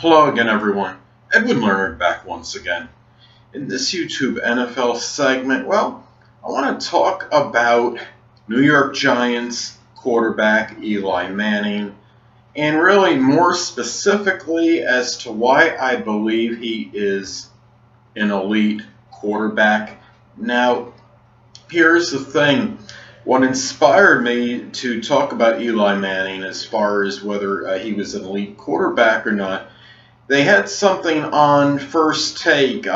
Hello again, everyone. Edwin Learnard back once again. In this YouTube NFL segment, I want to talk about New York Giants quarterback Eli Manning, and really more specifically as to why I believe he is an elite quarterback. Now, here's the thing. What inspired me to talk about Eli Manning as far as whether he was an elite quarterback or not, they had something on First Take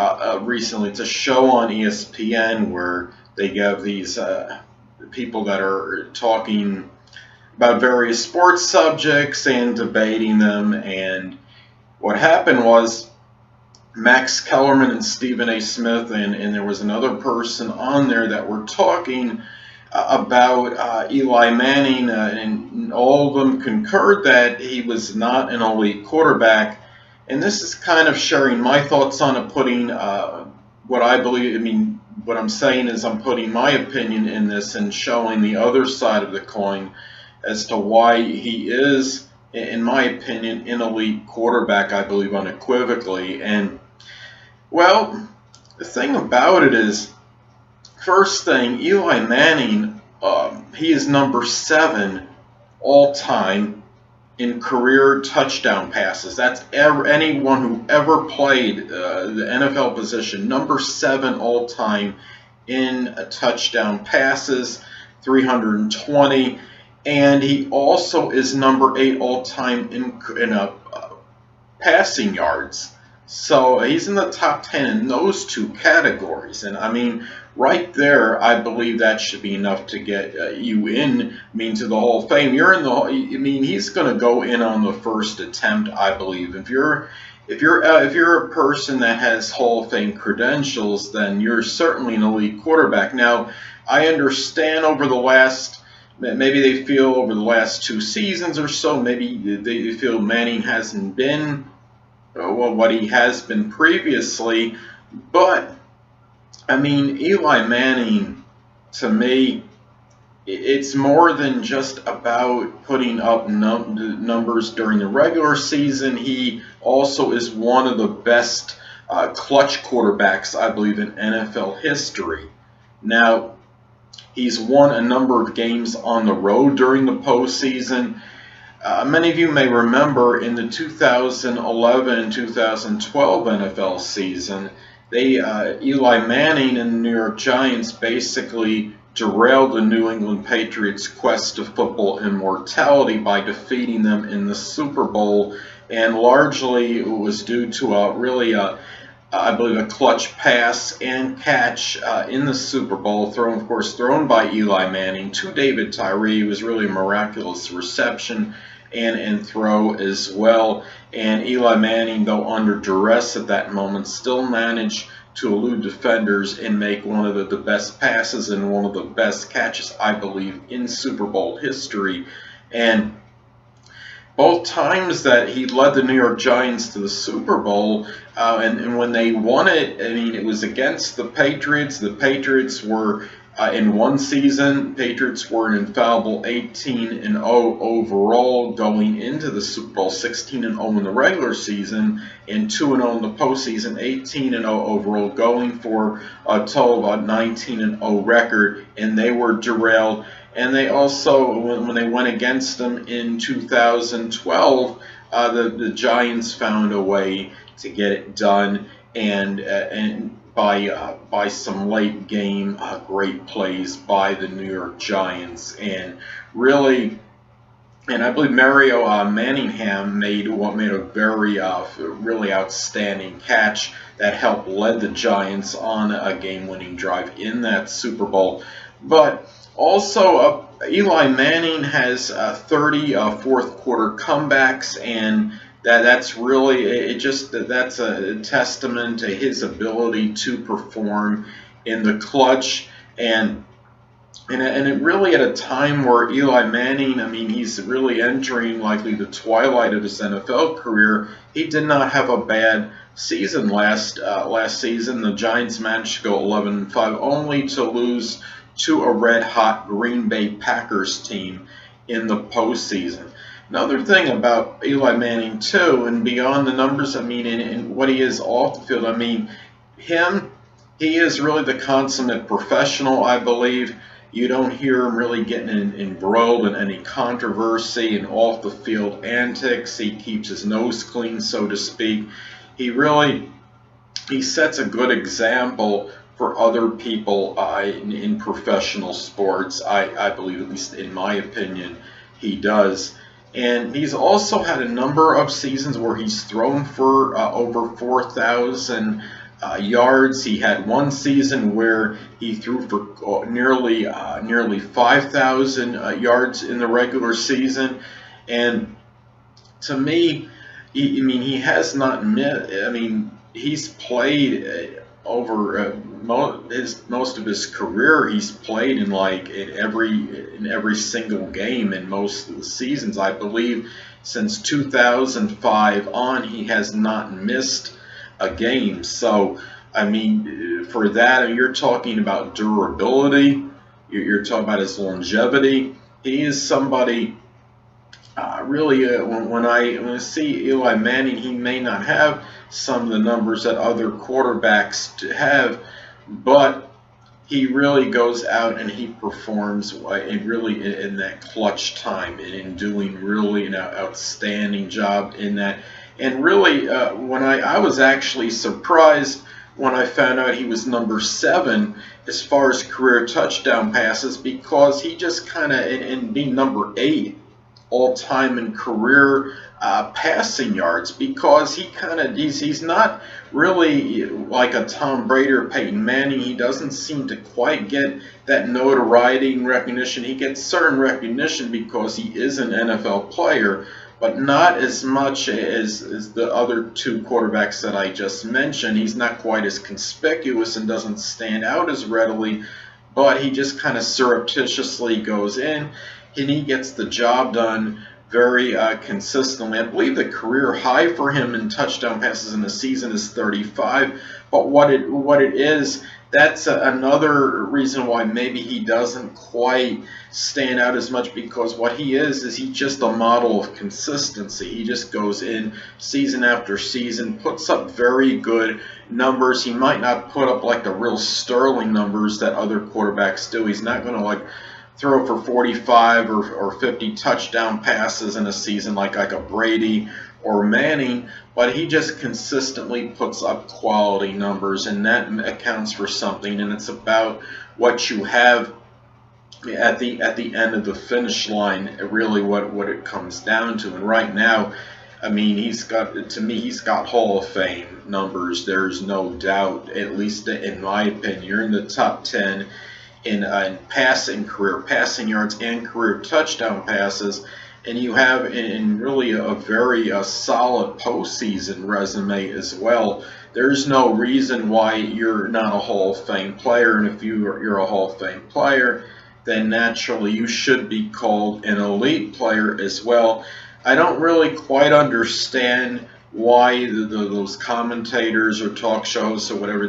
recently. It's a show on ESPN where they have these people that are talking about various sports subjects and debating them. And what happened was Max Kellerman and Stephen A. Smith, and there was another person on there that were talking about Eli Manning, and all of them concurred that he was not an elite quarterback. And this is kind of sharing my thoughts on it, putting what I believe. What I'm saying is I'm putting my opinion in this and showing the other side of the coin as to why he is, in my opinion, an elite quarterback, I believe unequivocally. And, well, the thing about it is, first thing, Eli Manning, he is number 7 all-time in career touchdown passes. That's anyone who ever played the NFL position. Number 7 all-time in touchdown passes, 320. And he also is number 8 all-time in passing yards. So he's in the top 10 in those two categories. And right there, I believe that should be enough to get you in, to the Hall of Fame. You're in the, he's going to go in on the first attempt, I believe. If you're a person that has Hall of Fame credentials, then you're certainly an elite quarterback. Now, I understand maybe they feel over the last 2 seasons or so, maybe they feel Manning hasn't been what he has been previously, but Eli Manning, to me, it's more than just about putting up numbers during the regular season. He also is one of the best clutch quarterbacks, I believe, in NFL history. Now, he's won a number of games on the road during the postseason. Many of you may remember in the 2011 and 2012 NFL season, Eli Manning and the New York Giants basically derailed the New England Patriots' quest of football immortality by defeating them in the Super Bowl, and largely it was due to I believe a clutch pass and catch in the Super Bowl, thrown by Eli Manning to David Tyree. It was really a miraculous reception and throw as well. And Eli Manning, though under duress at that moment, still managed to elude defenders and make one of the best passes and one of the best catches, I believe, in Super Bowl history. And both times that he led the New York Giants to the Super Bowl, and when they won it, it was against the Patriots. The Patriots were, in one season, Patriots were an infallible 18-0 overall going into the Super Bowl, 16-0 in the regular season, and 2-0 in the postseason, 18-0 overall, going for a total of a 19-0 record, and they were derailed. And they also, when they went against them in 2012, the Giants found a way to get it done, and by some late game great plays by the New York Giants, and really. And I believe Mario Manningham made a very really outstanding catch that helped lead the Giants on a game-winning drive in that Super Bowl. But also, Eli Manning has 30 fourth quarter comebacks, and that's really that's a testament to his ability to perform in the clutch, and it really at a time where Eli Manning, he's really entering likely the twilight of his NFL career. He did not have a bad season last season. The Giants managed to go 11-5, only to lose to a red-hot Green Bay Packers team in the postseason. Another thing about Eli Manning too, and beyond the numbers, I mean, in what he is off the field, I mean, he is really the consummate professional, I believe. You don't hear him really getting embroiled in any controversy and off the field antics. He keeps his nose clean, so to speak. He sets a good example for other people in professional sports. I believe, at least in my opinion, he does. And he's also had a number of seasons where he's thrown for over 4,000 yards. He had one season where he threw for nearly 5,000 yards in the regular season. And to me, he has not met. I mean, he's played over most of his career. He's played in every single game in most of the seasons. I believe since 2005 on, he has not missed a game. So I mean, for that, you're talking about durability. You're talking about his longevity. He is somebody. Really, when I see Eli Manning, he may not have some of the numbers that other quarterbacks have, but he really goes out and he performs in that clutch time and in doing really an outstanding job in that. And really, when I was actually surprised when I found out he was number 7 as far as career touchdown passes, because he just kind of, and being number 8 all-time in career passing yards, because he's not really like a Tom Brady or Peyton Manning. He doesn't seem to quite get that notoriety and recognition. He gets certain recognition because he is an NFL player, but not as much as the other 2 quarterbacks that I just mentioned. He's not quite as conspicuous and doesn't stand out as readily, but he just kind of surreptitiously goes in and he gets the job done very consistently. I believe the career high for him in touchdown passes in a season is 35. But what it is, that's another reason why maybe he doesn't quite stand out as much, because what he is he's just a model of consistency. He just goes in season after season, puts up very good numbers. He might not put up like the real sterling numbers that other quarterbacks do. He's not going to throw for 45 or 50 touchdown passes in a season like a Brady or Manning, but he just consistently puts up quality numbers, and that accounts for something. And it's about what you have at the end of the finish line, really what it comes down to. And right now, I mean, he's got Hall of Fame numbers. There's no doubt, at least in my opinion. You're in the top 10 in passing yards and career touchdown passes, and you have in really a very solid postseason resume as well. There's no reason why you're not a Hall of Fame player, and if you're a Hall of Fame player, then naturally you should be called an elite player as well. I don't really quite understand why those commentators or talk shows or whatever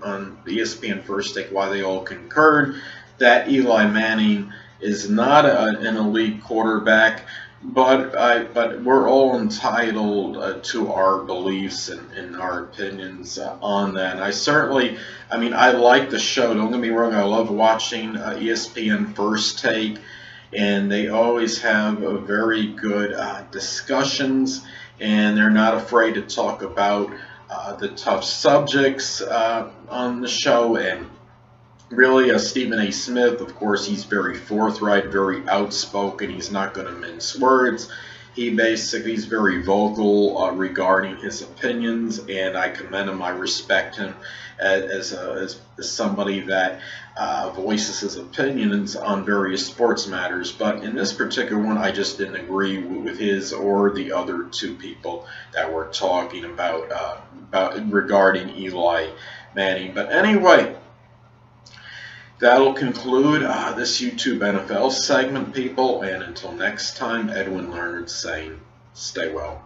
on ESPN First Take, why they all concurred that Eli Manning is not an elite quarterback, but we're all entitled to our beliefs and our opinions on that. And I like the show. Don't get me wrong. I love watching ESPN First Take, and they always have very good discussions, and they're not afraid to talk about the tough subjects on the show. And really, Stephen A. Smith, of course, he's very forthright, very outspoken. He's not going to mince words. He's very vocal regarding his opinions, and I commend him. I respect him as somebody that voices his opinions on various sports matters. But in this particular one, I just didn't agree with his or the other 2 people that were talking about regarding Eli Manning. But anyway, that'll conclude this YouTube NFL segment, people. And until next time, Edwin Learnard saying, stay well.